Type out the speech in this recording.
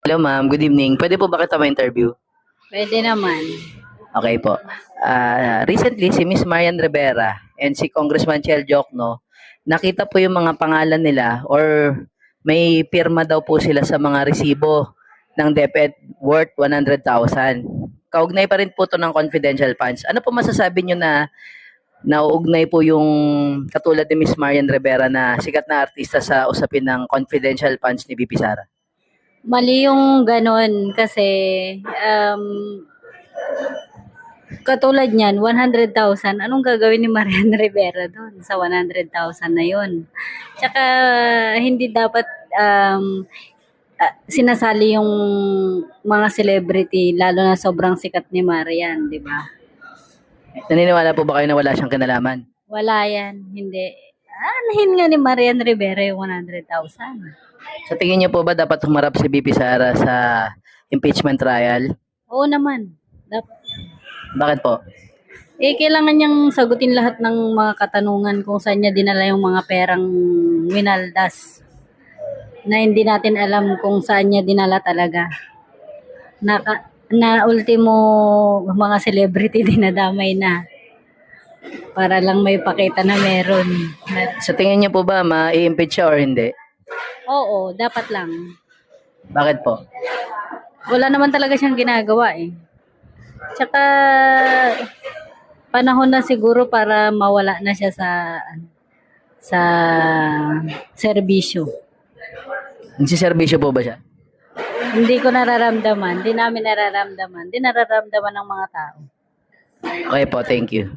Hello ma'am, good evening. Pwede po ba kita ma-interview? Pwede naman. Okay po. Recently, si Miss Marian Rivera and si Congressman Chel Jokno, nakita po yung mga pangalan nila or may pirma daw po sila sa mga resibo ng DepEd worth 100,000. Kaugnay pa rin po to ng confidential funds. Ano po masasabi nyo na nauugnay po yung katulad ni Miss Marian Rivera na sikat na artista sa usapin ng confidential funds ni VP Sara? Mali yung ganon kasi katulad niyan, 100,000. Anong gagawin ni Marian Rivera doon sa 100,000 na yun? Tsaka hindi dapat sinasali yung mga celebrity lalo na sobrang sikat ni Marian, di ba? Naniniwala po ba kayo na wala siyang kinalaman? Wala yan, hindi. Anahin nga ni Marian Rivera yung 100,000. Sa tingin niyo po ba dapat humarap si VP Sara sa impeachment trial? Oo naman. Dapat. Bakit po? Kailangan niyang sagutin lahat ng mga katanungan kung saan niya dinala yung mga perang winaldas na hindi natin alam kung saan niya dinala talaga. Na ultimo mga celebrity dinadamay na para lang may pakita na meron. Sa tingin niyo po ba ma-impeach siya or hindi? Oo, dapat lang. Bakit po? Wala naman talaga siyang ginagawa eh. Tsaka panahon na siguro para mawala na siya sa serbisyo. Nagsiservisyo po ba siya? Hindi ko nararamdaman, hindi namin nararamdaman, hindi nararamdaman ng mga tao. Okay po, thank you.